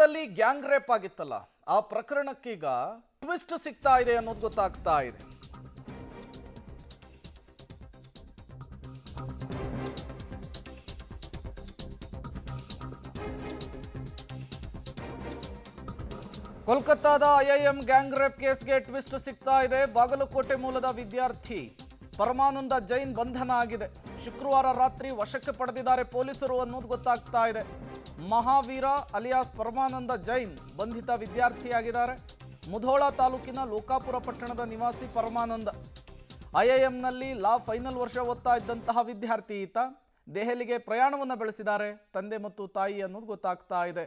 ಕೋಲ್ಕತ್ತಾದಲ್ಲಿ gang rape ಆಗಿತ್ತಲ್ಲ, ಆ ಪ್ರಕರಣಕ್ಕೀಗ ಟ್ವಿಸ್ಟ್ ಸಿಗ್ತಾ ಇದೆ ಅನ್ನೋದು ಗೊತ್ತಾಗ್ತಾ ಇದೆ. ಕೋಲ್ಕತ್ತಾದ ಐಐಎಂ ಗ್ಯಾಂಗ್ ರೇಪ್ ಕೇಸ್ಗೆ ಟ್ವಿಸ್ಟ್ ಸಿಗ್ತಾ ಇದೆ. ಬಾಗಲಕೋಟೆ ಮೂಲದ ವಿದ್ಯಾರ್ಥಿ ಪರಮಾನಂದ ಜೈನ್ ಬಂಧನ ಆಗಿದೆ. ಶುಕ್ರವಾರ ರಾತ್ರಿ ವಶಕ್ಕೆ ಪಡೆದಿದ್ದಾರೆ ಪೊಲೀಸರು ಅನ್ನೋದು ಗೊತ್ತಾಗ್ತಾ ಇದೆ. ಮಹಾವೀರ ಅಲಿಯಾಸ್ ಪರಮಾನಂದ ಜೈನ್ ಬಂಧಿತ ವಿದ್ಯಾರ್ಥಿಯಾಗಿದ್ದಾರೆ. ಮುಧೋಳ ತಾಲೂಕಿನ ಲೋಕಾಪುರ ಪಟ್ಟಣದ ನಿವಾಸಿ ಪರಮಾನಂದ ಐಐಎಂನಲ್ಲಿ ಲಾ ಫೈನಲ್ ವರ್ಷ ಓದ್ತಾ ಇದ್ದಂತಹ ವಿದ್ಯಾರ್ಥಿ ಈತ. ದೆಹಲಿಗೆ ಪ್ರಯಾಣವನ್ನು ಬೆಳೆಸಿದ್ದಾರೆ ತಂದೆ ಮತ್ತು ತಾಯಿ ಅನ್ನೋದು ಗೊತ್ತಾಗ್ತಾ ಇದೆ.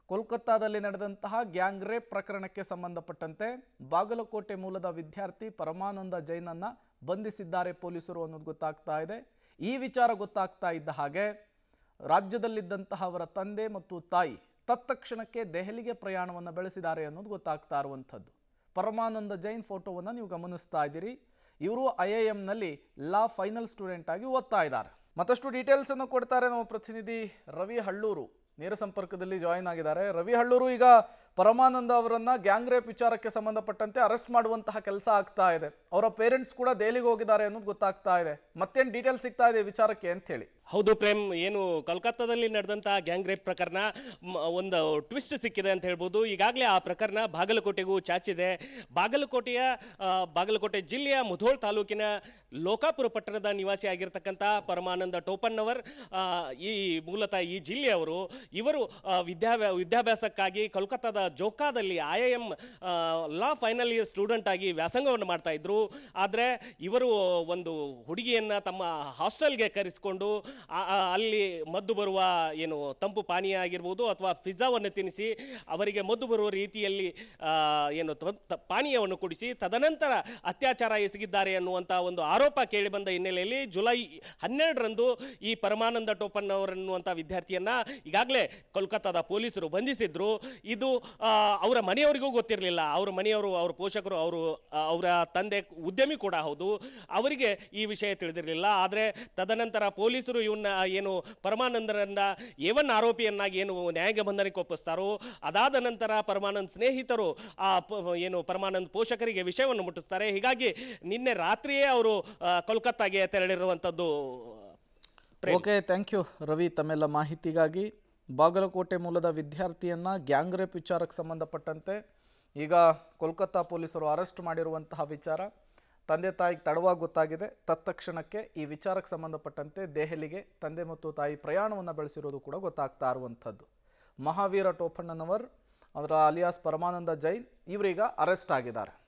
ಕೋಲ್ಕತ್ತಾದಲ್ಲಿ ನಡೆದಂತಹ ಗ್ಯಾಂಗ್ ರೇಪ್ ಪ್ರಕರಣಕ್ಕೆ ಸಂಬಂಧಪಟ್ಟಂತೆ ಬಾಗಲಕೋಟೆ ಮೂಲದ ವಿದ್ಯಾರ್ಥಿ ಪರಮಾನಂದ ಜೈನನ್ನ ಬಂಧಿಸಿದ್ದಾರೆ ಪೊಲೀಸರು ಅನ್ನೋದು ಗೊತ್ತಾಗ್ತಾ ಇದೆ. ಈ ವಿಚಾರ ಗೊತ್ತಾಗ್ತಾ ಇದ್ದ ಹಾಗೆ ರಾಜ್ಯದಲ್ಲಿದ್ದಂತಹ ಅವರ ತಂದೆ ಮತ್ತು ತಾಯಿ ತತ್ಕ್ಷಣಕ್ಕೆ ದೆಹಲಿಗೆ ಪ್ರಯಾಣವನ್ನು ಬೆಳೆಸಿದ್ದಾರೆ ಅನ್ನೋದು ಗೊತ್ತಾಗ್ತಾ ಇರುವಂಥದ್ದು. ಪರಮಾನಂದ ಜೈನ್ ಫೋಟೋವನ್ನು ನೀವು ಗಮನಿಸ್ತಾ ಇದ್ದೀರಿ. ಇವರು ಐಐಎಂನಲ್ಲಿ ಲಾ ಫೈನಲ್ ಸ್ಟೂಡೆಂಟ್ ಆಗಿ ಓದ್ತಾ ಇದ್ದಾರೆ. ಮತ್ತಷ್ಟು ಡೀಟೇಲ್ಸ್ ಅನ್ನು ಕೊಡ್ತಾರೆ ನಮ್ಮ ಪ್ರತಿನಿಧಿ ರವಿ ಹಳ್ಳೂರು, ನೇರ ಸಂಪರ್ಕದಲ್ಲಿ ಜಾಯಿನ್ ಆಗಿದ್ದಾರೆ. ರವಿ ಹಳ್ಳೂರು, ಈಗ ಪರಮಾನಂದ ಅವರನ್ನ ಗ್ಯಾಂಗ್ ರೇಪ್ ವಿಚಾರಕ್ಕೆ ಸಂಬಂಧಪಟ್ಟಂತೆ ಅರೆಸ್ಟ್ ಮಾಡುವಂತಹ ಕೆಲಸ ಆಗ್ತಾ ಇದೆ. ಅವರ ಪೇರೆಂಟ್ಸ್ ಕೂಡ ದೆಹಲಿಗೆ ಹೋಗಿದ್ದಾರೆ ಅನ್ನೋದು ಗೊತ್ತಾಗ್ತಾ ಇದೆ. ಮತ್ತೇನು ಡೀಟೇಲ್ಸ್ ಸಿಗ್ತಾ ಇದೆ ವಿಚಾರಕ್ಕೆ ಅಂತ ಹೇಳಿ? ಹೌದು ಪ್ರೇಮ್, ಏನು ಕೋಲ್ಕತ್ತಾದಲ್ಲಿ ನಡೆದಂತಹ ಗ್ಯಾಂಗ್ ರೇಪ್ ಪ್ರಕರಣ ಒಂದು ಟ್ವಿಸ್ಟ್ ಸಿಕ್ಕಿದೆ ಅಂತ ಹೇಳ್ಬೋದು. ಈಗಾಗಲೇ ಆ ಪ್ರಕರಣ ಬಾಗಲಕೋಟೆಗೂ ಚಾಚಿದೆ. ಬಾಗಲಕೋಟೆ ಜಿಲ್ಲೆಯ ಮುಧೋಳ್ ತಾಲೂಕಿನ ಲೋಕಾಪುರ ಪಟ್ಟಣದ ನಿವಾಸಿ ಆಗಿರ್ತಕ್ಕಂಥ ಪರಮಾನಂದ ಟೋಪನ್ನವರ್ ಮೂಲತಃ ಈ ಜಿಲ್ಲೆಯವರು. ಇವರು ವಿದ್ಯಾಭ್ಯಾಸಕ್ಕಾಗಿ ಕೋಲ್ಕತ್ತಾದ ಜೋಕಾದಲ್ಲಿ ಐಐಎಂ ಲಾ ಫೈನಲ್ ಇಯರ್ ಸ್ಟೂಡೆಂಟ್ ಆಗಿ ವ್ಯಾಸಂಗವನ್ನು ಮಾಡ್ತಾ ಇದ್ರು. ಆದರೆ ಇವರು ಒಂದು ಹುಡುಗಿಯನ್ನ ತಮ್ಮ ಹಾಸ್ಟೆಲ್ಗೆ ಕರೆಸಿಕೊಂಡು ಅಲ್ಲಿ ಮದ್ದು ಬರುವ ಏನು ತಂಪು ಪಾನೀಯ ಆಗಿರ್ಬೋದು ಅಥವಾ ಪಿಜ್ಜಾವನ್ನು ತಿನ್ನಿಸಿ ಅವರಿಗೆ ಮದ್ದು ಬರುವ ರೀತಿಯಲ್ಲಿ ಏನು ಪಾನೀಯವನ್ನು ಕುಡಿಸಿ ತದನಂತರ ಅತ್ಯಾಚಾರ ಎಸಗಿದ್ದಾರೆ ಅನ್ನುವಂಥ ಒಂದು ಆರೋಪ ಕೇಳಿಬಂದ ಹಿನ್ನೆಲೆಯಲ್ಲಿ ಜುಲೈ 12ರಂದು ಈ ಪರಮಾನಂದ ಟೋಪನ್ ಅವರನ್ನುವಂಥ ವಿದ್ಯಾರ್ಥಿಯನ್ನ ಈಗಾಗಲೇ ಕೋಲ್ಕತ್ತಾದ ಪೊಲೀಸರು ಬಂಧಿಸಿದ್ರು. ಇದು ಅವರ ಮನೆಯವರಿಗೂ ಗೊತ್ತಿರಲಿಲ್ಲ. ಅವರ ಮನೆಯವರು, ಅವರ ಪೋಷಕರು, ಅವರ ತಂದೆ ಉದ್ಯಮಿ ಕೂಡ ಹೌದು, ಅವರಿಗೆ ಈ ವಿಷಯ ತಿಳಿದಿರಲಿಲ್ಲ. ಆದರೆ ತದನಂತರ ಪೊಲೀಸರು ಇವನ್ನ ಏನು ಪರಮಾನಂದರನ್ನ ಏವನ್ ಆರೋಪಿಯನ್ನಾಗಿ ಏನು ನ್ಯಾಯಾಂಗ ಬಂಧನಕ್ಕೆ ಒಪ್ಪಿಸ್ತಾರೋ ಅದಾದ ನಂತರ ಪರಮಾನಂದ್ ಸ್ನೇಹಿತರು ಏನು ಪರಮಾನಂದ್ ಪೋಷಕರಿಗೆ ವಿಷಯವನ್ನು ಮುಟ್ಟಿಸ್ತಾರೆ. ಹೀಗಾಗಿ ನಿನ್ನೆ ರಾತ್ರಿಯೇ ಅವರು ಕೋಲ್ಕತ್ತಾಗೆ ತೆರಳಿರುವಂಥದ್ದು. ಓಕೆ, ಥ್ಯಾಂಕ್ ಯು ರವಿ ತಮ್ಮೆಲ್ಲ ಮಾಹಿತಿಗಾಗಿ. ಬಾಗಲಕೋಟೆ ಮೂಲದ ವಿದ್ಯಾರ್ಥಿಯನ್ನ ಗ್ಯಾಂಗ್ ರೇಪ್ ವಿಚಾರಕ್ಕೆ ಸಂಬಂಧಪಟ್ಟಂತೆ ಈಗ ಕೋಲ್ಕತ್ತಾ ಪೊಲೀಸರು ಅರೆಸ್ಟ್ ಮಾಡಿರುವಂತಹ ವಿಚಾರ ತಂದೆ ತಾಯಿಗೆ ತಡವಾಗಿ ಗೊತ್ತಾಗಿದೆ. ತತ್ಕ್ಷಣಕ್ಕೆ ಈ ವಿಚಾರಕ್ಕೆ ಸಂಬಂಧಪಟ್ಟಂತೆ ದೆಹಲಿಗೆ ತಂದೆ ಮತ್ತು ತಾಯಿ ಪ್ರಯಾಣವನ್ನು ಬೆಳೆಸಿರೋದು ಕೂಡ ಗೊತ್ತಾಗ್ತಾ ಇರುವಂಥದ್ದು. ಮಹಾವೀರ ಟೋಪಣ್ಣನವರ್ ಅವರ ಅಲಿಯಾಸ್ ಪರಮಾನಂದ ಜೈನ್ ಇವರೀಗ ಅರೆಸ್ಟ್ ಆಗಿದ್ದಾರೆ.